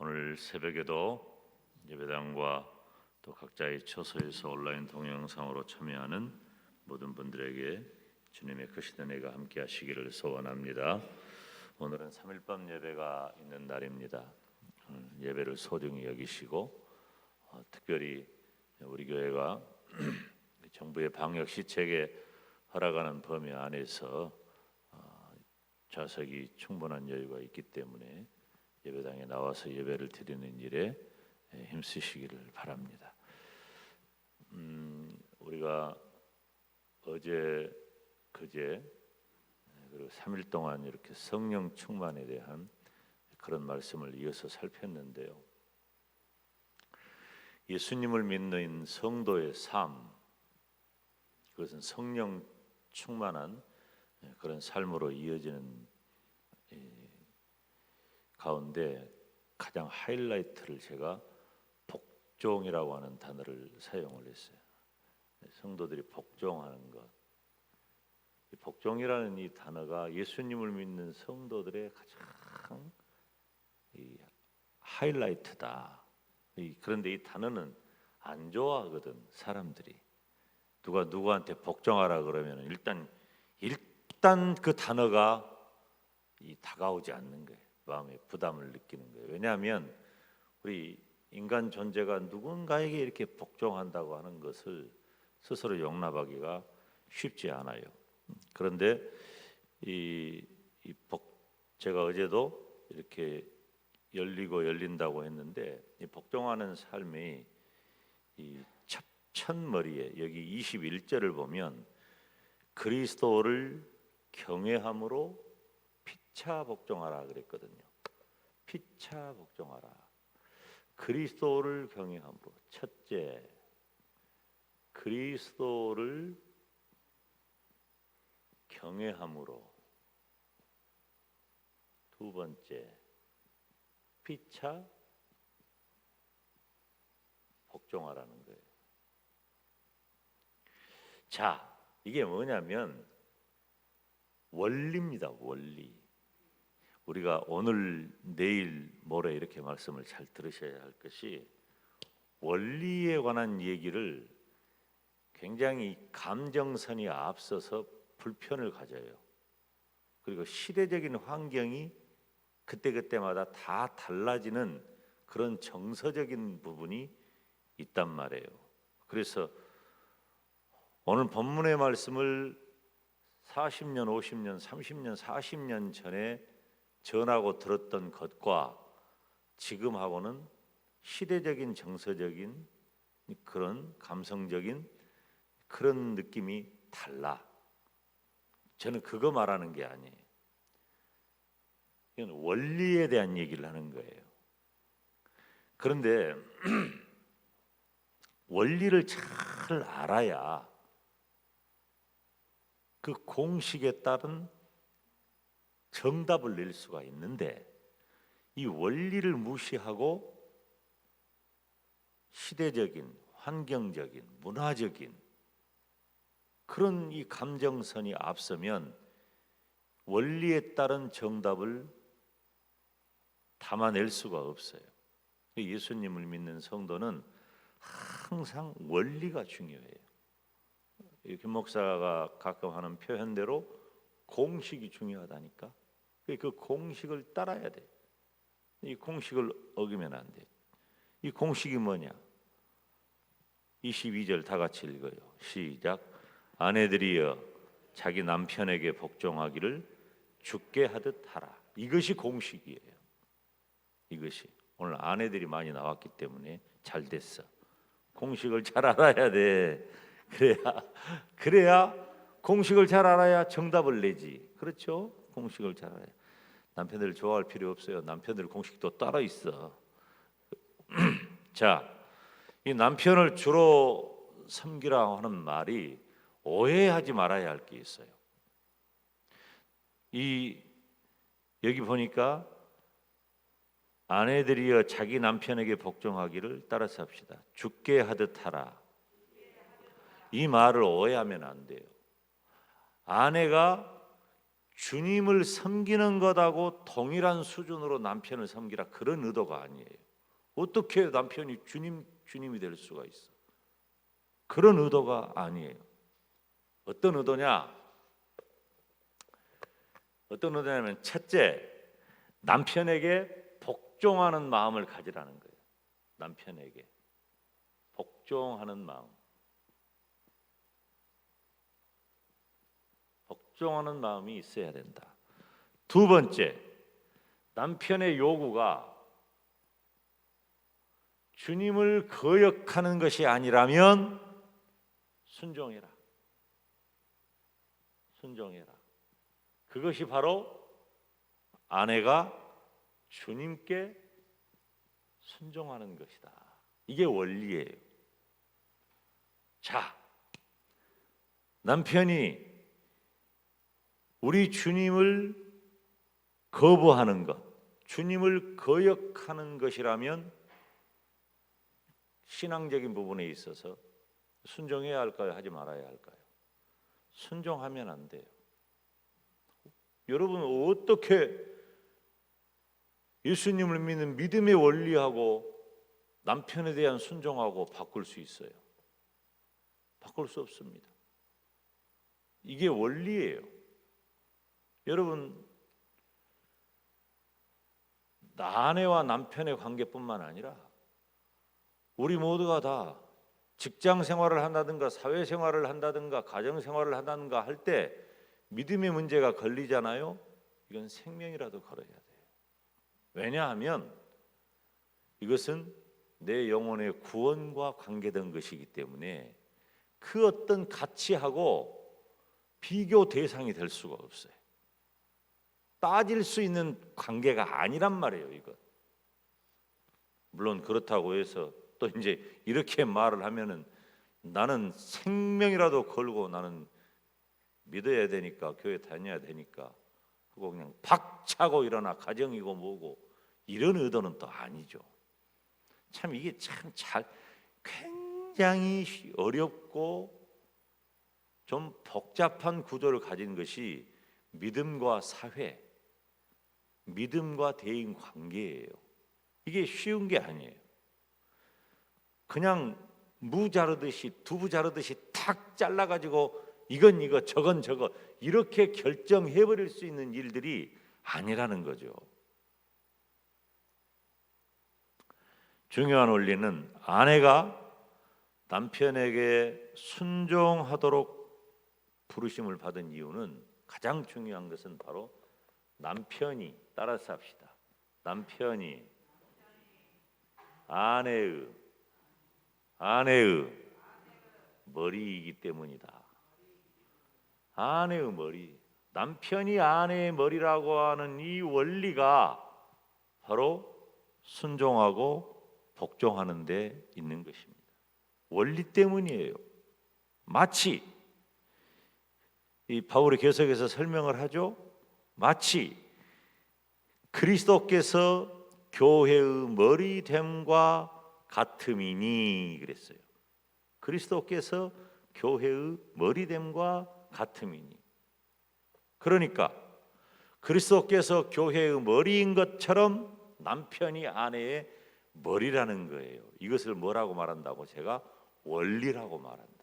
오늘 새벽에도 예배당과 또 각자의 처소에서 온라인 동영상으로 참여하는 모든 분들에게 주님의 크신 은혜가 함께 하시기를 소원합니다. 오늘은 3일밤 예배가 있는 날입니다. 예배를 소중히 여기시고 특별히 우리 교회가 정부의 방역 시책에 허락하는 범위 안에서 좌석이 충분한 여유가 있기 때문에 예배당에 나와서 예배를 드리는 일에 힘쓰시기를 바랍니다. 우리가 어제 그제 그리고 3일 동안 이렇게 성령 충만에 대한 그런 말씀을 이어서 살폈는데요. 예수님을 믿는 성도의 삶, 그것은 성령 충만한 그런 삶으로 이어지는 가운데 가장 하이라이트를 제가 복종이라고 하는 단어를 사용을 했어요. 성도들이 복종하는 것. 이 복종이라는 이 단어가 예수님을 믿는 성도들의 가장 이 하이라이트다. 그런데 이 단어는 안 좋아하거든, 사람들이. 누가 누구한테 복종하라 그러면 일단 그 단어가 다가오지 않는 거예요. 마음에 부담을 느끼는 거예요. 왜냐하면 우리 인간 존재가 누군가에게 이렇게 복종한다고 하는 것을 스스로 용납하기가 쉽지 않아요. 그런데 제가 어제도 이렇게 열린다고 했는데 이 복종하는 삶이 이 첫머리에 여기 21절을 보면 그리스도를 경외함으로 피차 복종하라 그랬거든요. 피차 복종하라. 그리스도를 경외함으로. 첫째, 그리스도를 경외함으로. 두 번째, 피차 복종하라는 거예요. 자, 이게 뭐냐면 원리입니다. 원리. 우리가 오늘, 내일, 모레 이렇게 말씀을 잘 들으셔야 할 것이 원리에 관한 얘기를 굉장히 감정선이 앞서서 불편을 가져요. 그리고 시대적인 환경이 그때그때마다 다 달라지는 그런 정서적인 부분이 있단 말이에요. 그래서 오늘 본문의 말씀을 40년, 50년, 30년, 40년 전에 전하고 들었던 것과 지금하고는 시대적인 정서적인 그런 감성적인 그런 느낌이 달라. 저는 그거 말하는 게 아니에요. 이건 원리에 대한 얘기를 하는 거예요. 그런데 원리를 잘 알아야 그 공식에 따른 정답을 낼 수가 있는데 이 원리를 무시하고 시대적인, 환경적인, 문화적인 그런 이 감정선이 앞서면 원리에 따른 정답을 담아낼 수가 없어요. 예수님을 믿는 성도는 항상 원리가 중요해요. 김 목사가 가끔 하는 표현대로 공식이 중요하다니까. 그 공식을 따라야 돼. 이 공식을 어기면 안 돼. 이 공식이 뭐냐? 22절 다 같이 읽어요. 시작. 아내들이여 자기 남편에게 복종하기를 주께 하듯 하라. 이것이 공식이에요. 이것이 오늘 아내들이 많이 나왔기 때문에 잘 됐어. 공식을 잘 알아야 돼. 그래야 공식을 잘 알아야 정답을 내지. 그렇죠? 공식을 잘 알아야. 남편들을 좋아할 필요 없어요. 남편들 공식도 따로 있어. 자, 이 남편을 주로 섬기라고 하는 말이 오해하지 말아야 할 게 있어요. 여기 보니까 아내들이여 자기 남편에게 복종하기를 따라서 합시다. 주께 하듯 하라. 이 말을 오해하면 안 돼요. 아내가 주님을 섬기는 것하고 동일한 수준으로 남편을 섬기라, 그런 의도가 아니에요. 어떻게 남편이 주님이 될 수가 있어? 그런 의도가 아니에요. 어떤 의도냐? 어떤 의도냐면, 첫째, 남편에게 복종하는 마음을 가지라는 거예요. 남편에게 복종하는 마음. 복종하는 마음이 있어야 된다. 두 번째, 남편의 요구가 주님을 거역하는 것이 아니라면 순종해라. 순종해라. 그것이 바로 아내가 주님께 순종하는 것이다. 이게 원리예요. 자, 남편이 우리 주님을 거부하는 것, 주님을 거역하는 것이라면 신앙적인 부분에 있어서 순종해야 할까요? 하지 말아야 할까요? 순종하면 안 돼요. 여러분, 어떻게 예수님을 믿는 믿음의 원리하고 남편에 대한 순종하고 바꿀 수 있어요? 바꿀 수 없습니다. 이게 원리예요. 여러분, 아내와 남편의 관계뿐만 아니라 우리 모두가 다 직장 생활을 한다든가 사회 생활을 한다든가 가정 생활을 한다든가 할 때 믿음의 문제가 걸리잖아요. 이건 생명이라도 걸어야 돼요. 왜냐하면 이것은 내 영혼의 구원과 관계된 것이기 때문에 그 어떤 가치하고 비교 대상이 될 수가 없어요. 따질 수 있는 관계가 아니란 말이에요, 이건. 물론 그렇다고 해서 또 이제 이렇게 말을 하면은 나는 생명이라도 걸고 나는 믿어야 되니까 교회 다녀야 되니까 하고 그냥 박차고 일어나 가정이고 뭐고 이런 의도는 또 아니죠. 참 이게 굉장히 어렵고 좀 복잡한 구조를 가진 것이 믿음과 사회, 믿음과 대인 관계예요. 이게 쉬운 게 아니에요. 그냥 무 자르듯이 두부 자르듯이 탁 잘라가지고 이건 이거 저건 저거 이렇게 결정해버릴 수 있는 일들이 아니라는 거죠. 중요한 원리는 아내가 남편에게 순종하도록 부르심을 받은 이유는, 가장 중요한 것은 바로 남편이, 따라서 합시다, 남편이 아내의 머리이기 때문이다. 아내의 머리, 남편이 아내의 머리라고 하는 이 원리가 바로 순종하고 복종하는 데 있는 것입니다. 원리 때문이에요. 마치 이 바울이 계속해서 설명을 하죠. 마치 그리스도께서 교회의 머리됨과 같음이니 그랬어요. 그리스도께서 교회의 머리됨과 같음이니. 그러니까 그리스도께서 교회의 머리인 것처럼 남편이 아내의 머리라는 거예요. 이것을 뭐라고 말한다고? 제가 원리라고 말한다.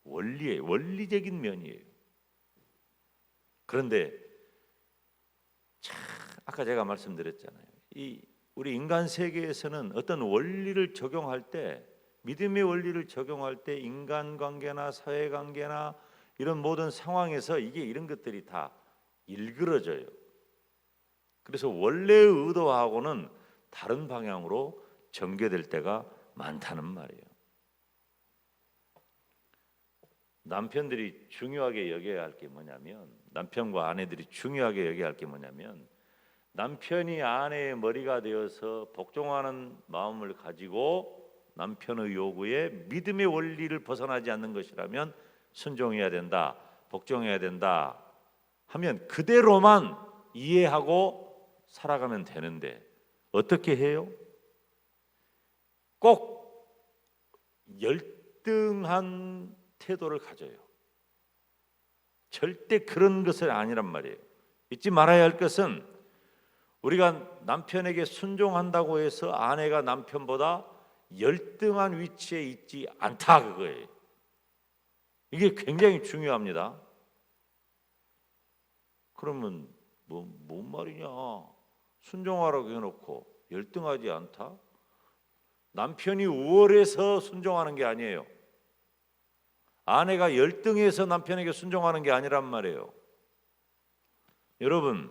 원리예요. 원리적인 면이에요. 그런데 아까 제가 말씀드렸잖아요. 우리 인간 세계에서는 어떤 원리를 적용할 때, 믿음의 원리를 적용할 때 인간관계나 사회관계나 이런 모든 상황에서 이런 것들이 다 일그러져요. 그래서 원래의 의도하고는 다른 방향으로 전개될 때가 많다는 말이에요. 남편들이 중요하게 여겨야 할 게 뭐냐면, 남편과 아내들이 중요하게 여겨야 할 게 뭐냐면, 남편이 아내의 머리가 되어서 복종하는 마음을 가지고 남편의 요구에 믿음의 원리를 벗어나지 않는 것이라면 순종해야 된다, 복종해야 된다 하면 그대로만 이해하고 살아가면 되는데, 어떻게 해요? 꼭 열등한 태도를 가져요. 절대 그런 것은 아니란 말이에요. 잊지 말아야 할 것은 우리가 남편에게 순종한다고 해서 아내가 남편보다 열등한 위치에 있지 않다, 그거예요. 이게 굉장히 중요합니다. 그러면 뭔 말이냐? 순종하라고 해놓고 열등하지 않다? 남편이 우월해서 순종하는 게 아니에요. 아내가 열등해서 남편에게 순종하는 게 아니란 말이에요. 여러분,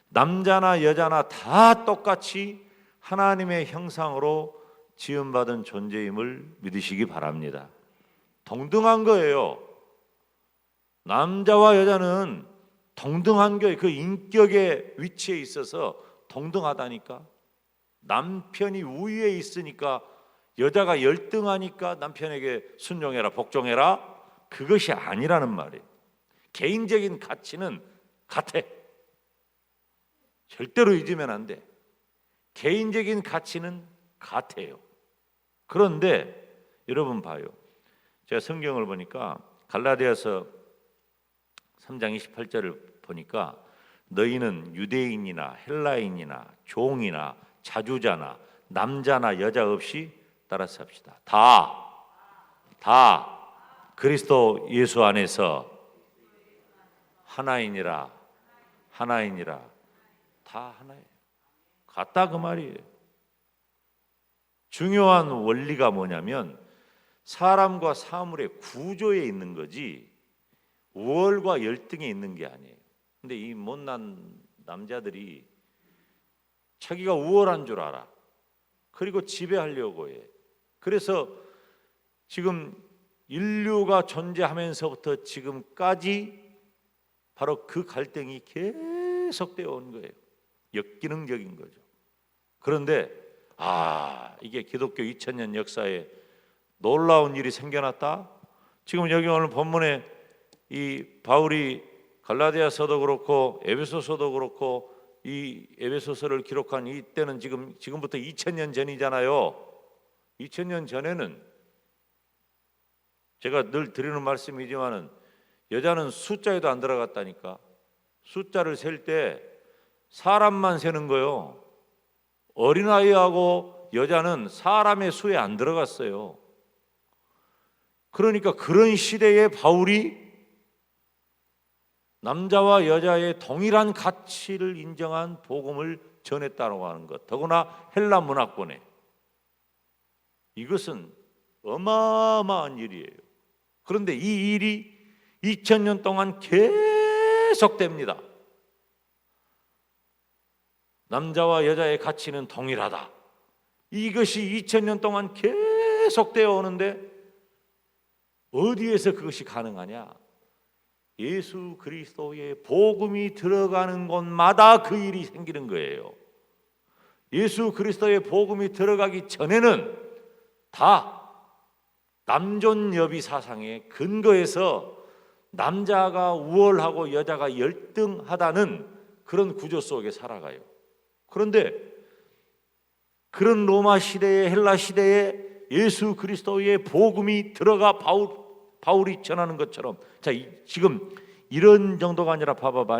남자나 여자나 다 똑같이 하나님의 형상으로 지음받은 존재임을 믿으시기 바랍니다. 동등한 거예요. 남자와 여자는 동등한 거예요. 그 인격의 위치에 있어서 동등하다니까. 남편이 우위에 있으니까 여자가 열등하니까 남편에게 순종해라, 복종해라, 그것이 아니라는 말이에요. 개인적인 가치는 같아. 절대로 잊으면 안 돼. 개인적인 가치는 같아요. 그런데 여러분 봐요. 제가 성경을 보니까 갈라디아서 3장 28절을 보니까 너희는 유대인이나 헬라인이나 종이나 자주자나 남자나 여자 없이 따라서 합시다. 다 그리스도 예수 안에서 하나이니라. 다 하나예요. 같다 그 말이에요. 중요한 원리가 뭐냐면 사람과 사물의 구조에 있는 거지 우월과 열등에 있는 게 아니에요. 근데 이 못난 남자들이 자기가 우월한 줄 알아. 그리고 지배하려고 해. 그래서 지금 인류가 존재하면서부터 지금까지 바로 그 갈등이 계속되어 온 거예요. 역기능적인 거죠. 그런데 이게 기독교 2000년 역사에 놀라운 일이 생겨났다. 지금 여기 오늘 본문에 이 바울이 갈라디아서도 그렇고 에베소서도 그렇고 이 에베소서를 기록한 이때는 지금부터 2000년 전이잖아요. 2000년 전에는 제가 늘 드리는 말씀이지만은 여자는 숫자에도 안 들어갔다니까. 숫자를 셀 때 사람만 세는 거요. 어린아이하고 여자는 사람의 수에 안 들어갔어요. 그러니까 그런 시대에 바울이 남자와 여자의 동일한 가치를 인정한 복음을 전했다고 하는 것, 더구나 헬라 문화권에, 이것은 어마어마한 일이에요. 그런데 이 일이 2000년 동안 계속됩니다. 남자와 여자의 가치는 동일하다. 이것이 2000년 동안 계속되어 오는데 어디에서 그것이 가능하냐? 예수 그리스도의 복음이 들어가는 곳마다 그 일이 생기는 거예요. 예수 그리스도의 복음이 들어가기 전에는 다 남존여비 사상의 근거에서 남자가 우월하고 여자가 열등하다는 그런 구조 속에 살아가요. 그런데 그런 로마 시대에, 헬라 시대에 예수 그리스도의 복음이 들어가 바울이 전하는 것처럼, 자, 지금 이런 정도가 아니라 봐봐봐.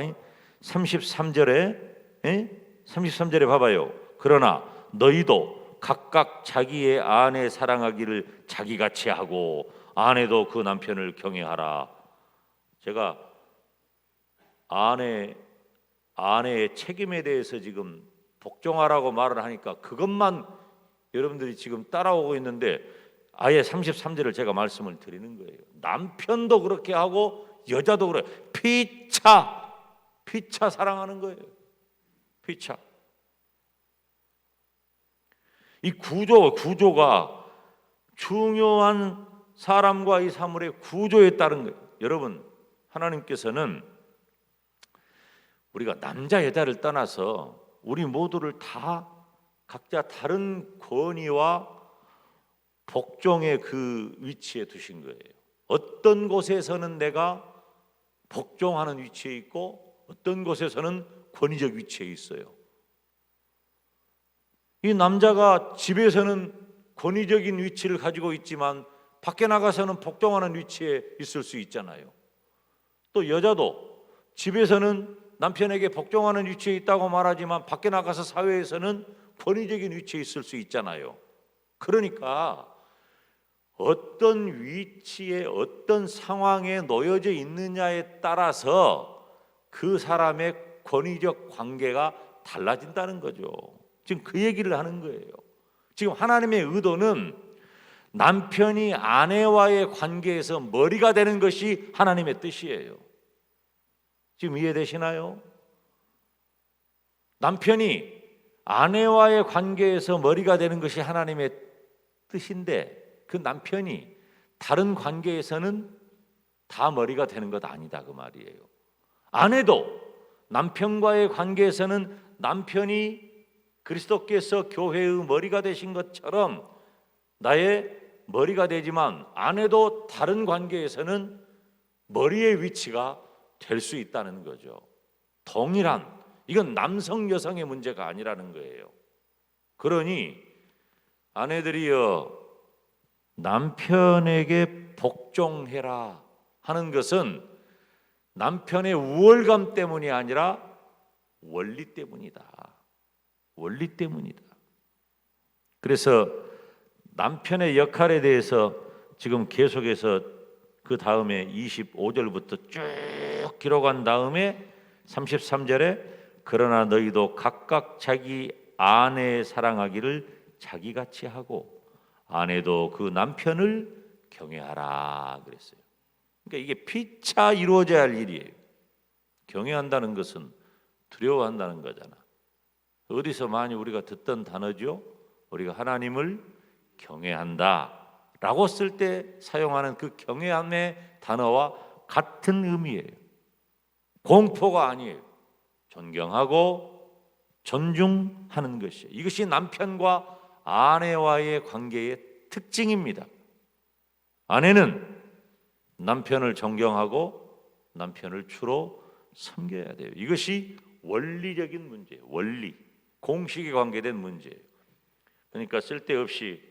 33절에 봐봐요. 그러나 너희도 각각 자기의 아내 사랑하기를 자기같이 하고 아내도 그 남편을 경외하라. 제가 아내의 책임에 대해서 지금 복종하라고 말을 하니까 그것만 여러분들이 지금 따라오고 있는데 아예 33절을 제가 말씀을 드리는 거예요. 남편도 그렇게 하고 여자도 그래. 피차 사랑하는 거예요. 피차. 이 구조가 중요한 사람과 이 사물의 구조에 따른 거예요. 여러분, 하나님께서는 우리가 남자 여자를 떠나서 우리 모두를 다 각자 다른 권위와 복종의 그 위치에 두신 거예요. 어떤 곳에서는 내가 복종하는 위치에 있고 어떤 곳에서는 권위적 위치에 있어요. 이 남자가 집에서는 권위적인 위치를 가지고 있지만 밖에 나가서는 복종하는 위치에 있을 수 있잖아요. 또 여자도 집에서는 남편에게 복종하는 위치에 있다고 말하지만 밖에 나가서 사회에서는 권위적인 위치에 있을 수 있잖아요. 그러니까 어떤 위치에 어떤 상황에 놓여져 있느냐에 따라서 그 사람의 권위적 관계가 달라진다는 거죠. 지금 그 얘기를 하는 거예요. 지금 하나님의 의도는 남편이 아내와의 관계에서 머리가 되는 것이 하나님의 뜻이에요. 지금 이해되시나요? 남편이 아내와의 관계에서 머리가 되는 것이 하나님의 뜻인데 그 남편이 다른 관계에서는 다 머리가 되는 것 아니다 그 말이에요. 아내도 남편과의 관계에서는 남편이 그리스도께서 교회의 머리가 되신 것처럼 나의 머리가 되지만 아내도 다른 관계에서는 머리의 위치가 될 수 있다는 거죠. 동일한, 이건 남성 여성의 문제가 아니라는 거예요. 그러니 아내들이여 남편에게 복종해라 하는 것은 남편의 우월감 때문이 아니라 원리 때문이다. 원리 때문이다. 그래서 남편의 역할에 대해서 지금 계속해서 그 다음에 25절부터 쭉 기록한 다음에 33절에 그러나 너희도 각각 자기 아내 사랑하기를 자기같이 하고 아내도 그 남편을 경외하라 그랬어요. 그러니까 이게 피차 이루어져야 할 일이에요. 경외한다는 것은 두려워한다는 거잖아. 어디서 많이 우리가 듣던 단어죠. 우리가 하나님을 경외한다 라고 쓸 때 사용하는 그 경외함의 단어와 같은 의미예요. 공포가 아니에요. 존경하고 존중하는 것이에요. 이것이 남편과 아내와의 관계의 특징입니다. 아내는 남편을 존경하고 남편을 주로 섬겨야 돼요. 이것이 원리적인 문제예요. 원리, 공식에 관계된 문제예요. 그러니까 쓸데없이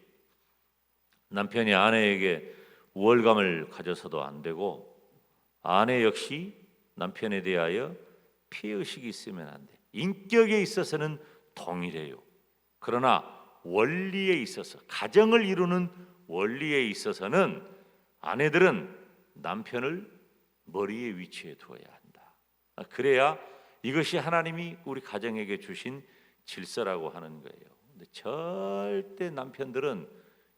남편이 아내에게 우월감을 가져서도 안 되고 아내 역시 남편에 대하여 피해의식이 있으면 안 돼. 인격에 있어서는 동일해요. 그러나 원리에 있어서, 가정을 이루는 원리에 있어서는 아내들은 남편을 머리에 위치해 두어야 한다. 그래야 이것이 하나님이 우리 가정에게 주신 질서라고 하는 거예요. 근데 절대 남편들은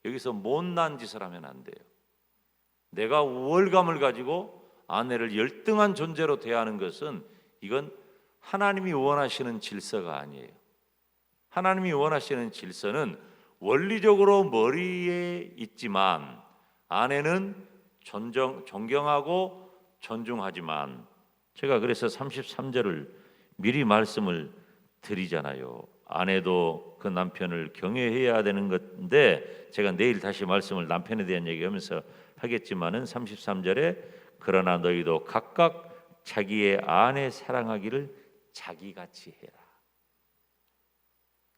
여기서 못난 짓을 하면 안 돼요. 내가 우월감을 가지고 아내를 열등한 존재로 대하는 것은 이건 하나님이 원하시는 질서가 아니에요. 하나님이 원하시는 질서는 원리적으로 머리에 있지만 아내는 존경하고 존중하지만 제가 그래서 33절을 미리 말씀을 드리잖아요. 아내도 그 남편을 경외해야 되는 건데 제가 내일 다시 말씀을 남편에 대한 얘기하면서 하겠지만은 33절에 그러나 너희도 각각 자기의 아내 사랑하기를 자기같이 해라.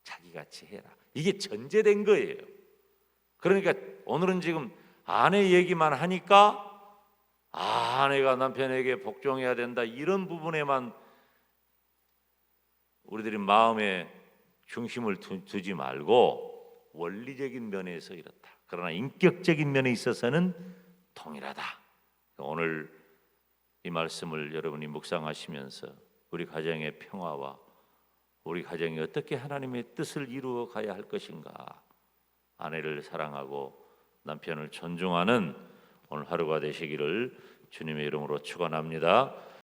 자기같이 해라. 이게 전제된 거예요. 그러니까 오늘은 지금 아내 얘기만 하니까 아내가 남편에게 복종해야 된다 이런 부분에만 우리들이 마음에 중심을 두지 말고 원리적인 면에서 이렇다. 그러나 인격적인 면에 있어서는 동일하다. 오늘 이 말씀을 여러분이 묵상하시면서 우리 가정의 평화와 우리 가정이 어떻게 하나님의 뜻을 이루어 가야 할 것인가, 아내를 사랑하고 남편을 존중하는 오늘 하루가 되시기를 주님의 이름으로 축원합니다.